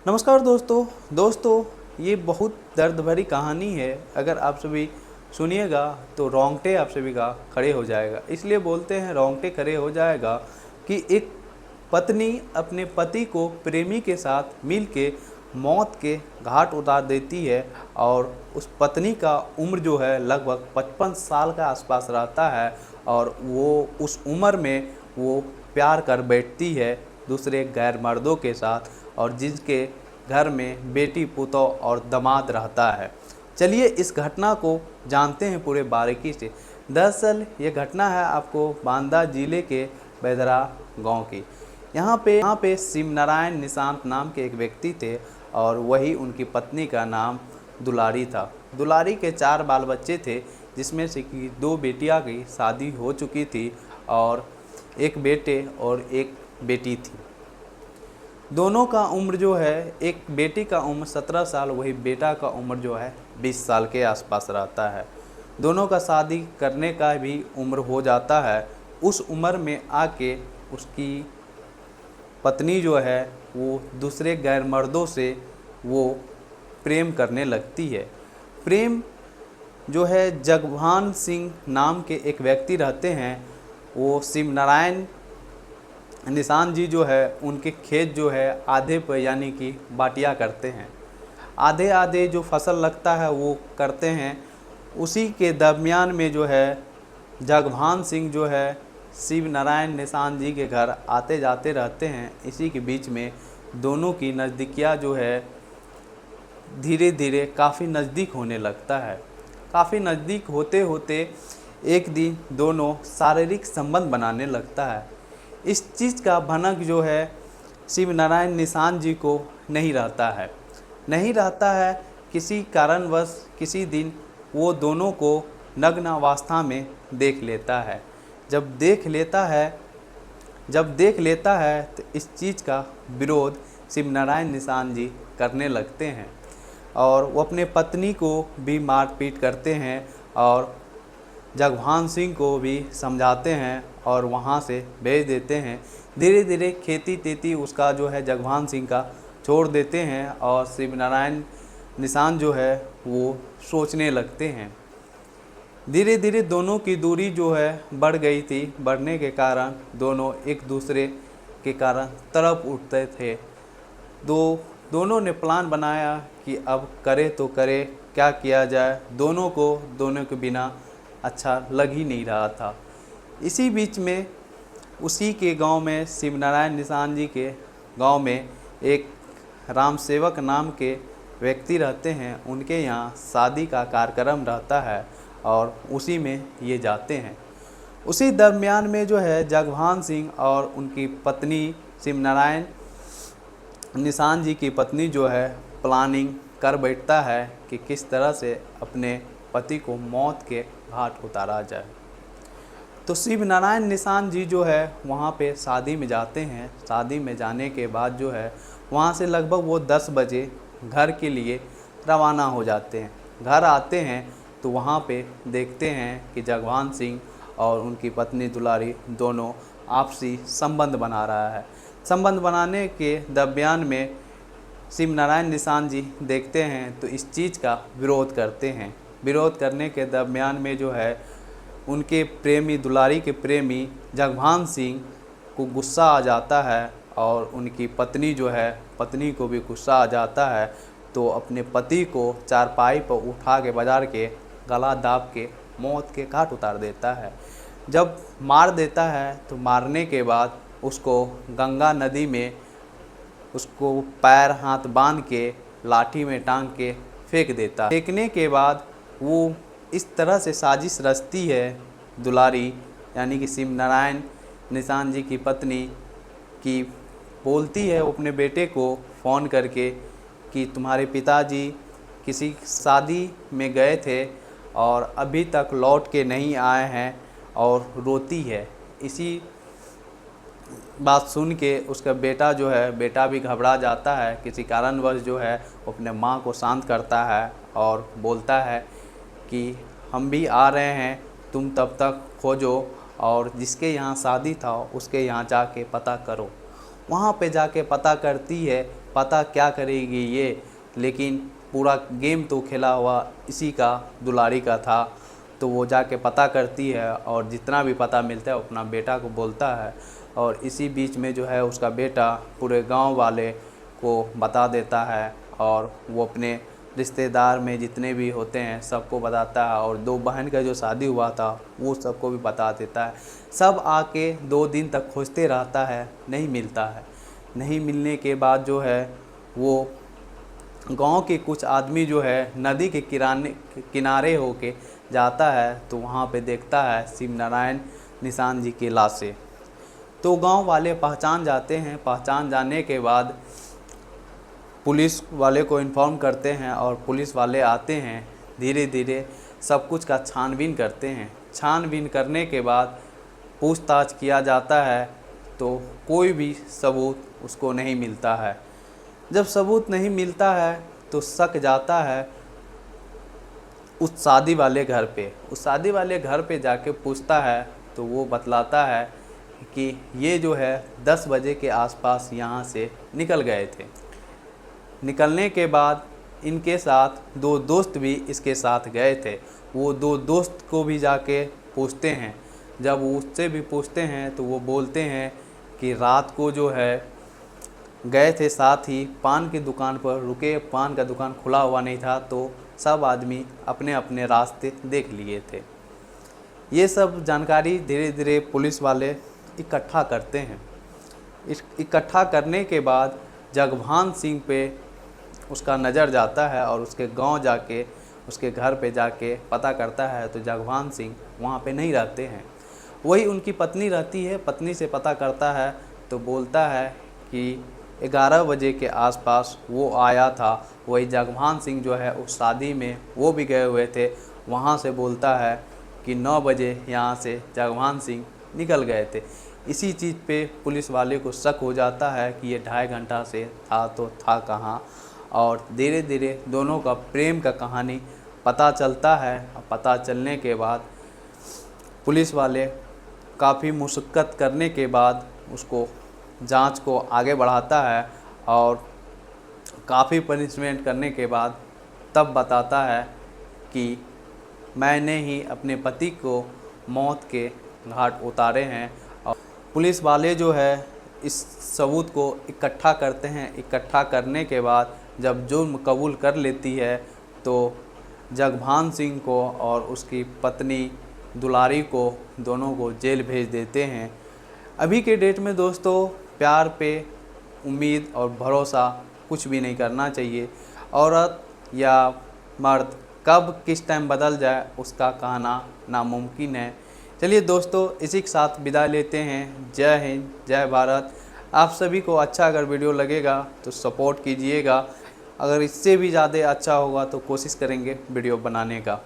नमस्कार दोस्तों ये बहुत दर्द भरी कहानी है। अगर आप सभी सुनिएगा तो रोंगटे आप सभी का खड़े हो जाएगा। इसलिए बोलते हैं रोंगटे खड़े हो जाएगा कि एक पत्नी अपने पति को प्रेमी के साथ मिल के मौत के घाट उतार देती है और उस पत्नी का उम्र जो है लगभग 55 साल का आसपास रहता है और वो उस उम्र में वो प्यार कर बैठती है दूसरे गैर मर्दों के साथ और जिसके घर में बेटी पुतौ और दामाद रहता है। चलिए इस घटना को जानते हैं पूरे बारीकी से। दरअसल ये घटना है आपको बांदा जिले के बेदरा गांव की। यहाँ पे शिव नारायण निशांत नाम के एक व्यक्ति थे और वही उनकी पत्नी का नाम दुलारी था। दुलारी के 4 बाल बच्चे थे, जिसमें से कि 2 बेटियां की शादी हो चुकी थी और एक बेटे और एक बेटी थी। दोनों का उम्र जो है, एक बेटी का उम्र 17 साल, वही बेटा का उम्र जो है 20 साल के आसपास रहता है। दोनों का शादी करने का भी उम्र हो जाता है। उस उम्र में आके उसकी पत्नी जो है वो दूसरे गैर मर्दों से वो प्रेम करने लगती है। प्रेम जो है जगभान सिंह नाम के एक व्यक्ति रहते हैं, वो शिव नारायण निशांत जी जो है उनके खेत जो है आधे पर यानी कि बाटिया करते हैं। आधे आधे जो फसल लगता है वो करते हैं। उसी के दरमियान में जो है जगभान सिंह जो है शिव नारायण निशांत जी के घर आते जाते रहते हैं। इसी के बीच में दोनों की नज़दीकियाँ जो है धीरे धीरे काफ़ी नज़दीक होने लगता है। काफ़ी नज़दीक होते होते एक दिन दोनों शारीरिक संबंध बनाने लगता है। इस चीज़ का भनक जो है शिव नारायण निशांत जी को नहीं रहता है। किसी कारणवश किसी दिन वो दोनों को नग्न अवस्था में देख लेता है। जब देख लेता है तो इस चीज़ का विरोध शिव नारायण निशांत जी करने लगते हैं और वो अपने पत्नी को भी मारपीट करते हैं और जगभान सिंह को भी समझाते हैं और वहाँ से भेज देते हैं। धीरे धीरे खेती तेती उसका जो है जगभान सिंह का छोड़ देते हैं और शिव नारायण निशांत जो है वो सोचने लगते हैं। धीरे धीरे दोनों की दूरी जो है बढ़ गई थी। बढ़ने के कारण दोनों एक दूसरे के कारण तड़प उठते थे। दोनों ने प्लान बनाया कि अब करे तो करे, क्या किया जाए। दोनों के बिना अच्छा लग ही नहीं रहा था। इसी बीच में उसी के गांव में शिव नारायण निशांत जी के गांव में एक राम सेवक नाम के व्यक्ति रहते हैं। उनके यहाँ शादी का कार्यक्रम रहता है और उसी में ये जाते हैं। उसी दरमियान में जो है जगभान सिंह और उनकी पत्नी शिव नारायण निशांत जी की पत्नी जो है प्लानिंग कर बैठता है कि किस तरह से अपने पति को मौत के घाट उतारा जाए। तो शिव नारायण निशांत जी जो है वहाँ पे शादी में जाते हैं। शादी में जाने के बाद जो है वहाँ से लगभग वो 10 बजे घर के लिए रवाना हो जाते हैं। घर आते हैं तो वहाँ पे देखते हैं कि जगभान सिंह और उनकी पत्नी दुलारी दोनों आपसी संबंध बना रहा है। संबंध बनाने के दरमियान में शिव नारायण निशांत जी देखते हैं तो इस चीज़ का विरोध करते हैं। विरोध करने के दरमियान में जो है उनके प्रेमी, दुलारी के प्रेमी जगभान सिंह को गुस्सा आ जाता है और उनकी पत्नी जो है, पत्नी को भी गुस्सा आ जाता है। तो अपने पति को चारपाई पर उठा के बाजार के गला दाब के मौत के घाट उतार देता है। जब मार देता है तो मारने के बाद उसको गंगा नदी में उसको पैर हाथ बांध के लाठी में टांग के फेंक देता है। फेंकने के बाद वो इस तरह से साजिश रचती है दुलारी यानी कि शिव नारायण निशांत जी की पत्नी की बोलती है अपने बेटे को फ़ोन करके कि तुम्हारे पिताजी किसी शादी में गए थे और अभी तक लौट के नहीं आए हैं और रोती है। इसी बात सुन के उसका बेटा जो है, बेटा भी घबरा जाता है। किसी कारणवश जो है अपने माँ को शांत करता है और बोलता है कि हम भी आ रहे हैं, तुम तब तक खोजो और जिसके यहाँ शादी था उसके यहाँ जाके पता करो। वहाँ पे जाके पता करती है, पता क्या करेगी ये, लेकिन पूरा गेम तो खेला हुआ इसी का, दुलारी का था। तो वो जाके पता करती है और जितना भी पता मिलता है अपना बेटा को बोलता है। और इसी बीच में जो है उसका बेटा पूरे गांव वाले को बता देता है और वो अपने रिश्तेदार में जितने भी होते हैं सबको बताता है। और 2 बहन का जो शादी हुआ था वो सबको भी बता देता है। सब आके 2 दिन तक खोजते रहता है, नहीं मिलता है। नहीं मिलने के बाद जो है वो गांव के कुछ आदमी जो है नदी के किनारे होके जाता है, तो वहाँ पे देखता है शिव नारायण निशान जी की लाशें। तो गांव वाले पहचान जाते हैं। पहचान जाने के बाद पुलिस वाले को इन्फॉर्म करते हैं और पुलिस वाले आते हैं, धीरे धीरे सब कुछ का छानबीन करते हैं। छानबीन करने के बाद पूछताछ किया जाता है तो कोई भी सबूत उसको नहीं मिलता है। जब सबूत नहीं मिलता है तो शक जाता है उस शादी वाले घर पे। उस शादी वाले घर पे जाके पूछता है तो वो बतलाता है कि ये जो है 10 बजे के आसपास यहाँ से निकल गए थे। निकलने के बाद इनके साथ 2 दोस्त भी इसके साथ गए थे। वो 2 दोस्त को भी जाके पूछते हैं। जब वो उससे भी पूछते हैं तो वो बोलते हैं कि रात को जो है गए थे, साथ ही पान की दुकान पर रुके, पान का दुकान खुला हुआ नहीं था, तो सब आदमी अपने अपने रास्ते देख लिए थे। ये सब जानकारी धीरे धीरे पुलिस वाले इकट्ठा करते हैं। इकट्ठा करने के बाद जगभान सिंह पे उसका नज़र जाता है और उसके गांव जाके उसके घर पे जाके पता करता है तो जगभान सिंह वहाँ पे नहीं रहते हैं। वही उनकी पत्नी रहती है। पत्नी से पता करता है तो बोलता है कि 11 बजे के आसपास वो आया था। वही जगभान सिंह जो है उस शादी में वो भी गए हुए थे। वहाँ से बोलता है कि 9 बजे यहाँ से जगभान सिंह निकल गए थे। इसी चीज़ पे पुलिस वाले को शक हो जाता है कि ये 2.5 घंटा से था तो था कहाँ। और धीरे धीरे दोनों का प्रेम का कहानी पता चलता है। पता चलने के बाद पुलिस वाले काफ़ी मुशक्क़त करने के बाद उसको जांच को आगे बढ़ाता है और काफ़ी पनिशमेंट करने के बाद तब बताता है कि मैंने ही अपने पति को मौत के घाट उतारे हैं। और पुलिस वाले जो है इस सबूत को इकट्ठा करते हैं। इकट्ठा करने के बाद जब जुर्म कबूल कर लेती है तो जगभान सिंह को और उसकी पत्नी दुलारी को दोनों को जेल भेज देते हैं। अभी के डेट में दोस्तों प्यार पे उम्मीद और भरोसा कुछ भी नहीं करना चाहिए। औरत या मर्द कब किस टाइम बदल जाए उसका कहना नामुमकिन है। चलिए दोस्तों, इसी के साथ विदा लेते हैं। जय हिंद, जय भारत। आप सभी को अच्छा अगर वीडियो लगेगा तो सपोर्ट कीजिएगा। अगर इससे भी ज़्यादा अच्छा होगा तो कोशिश करेंगे वीडियो बनाने का।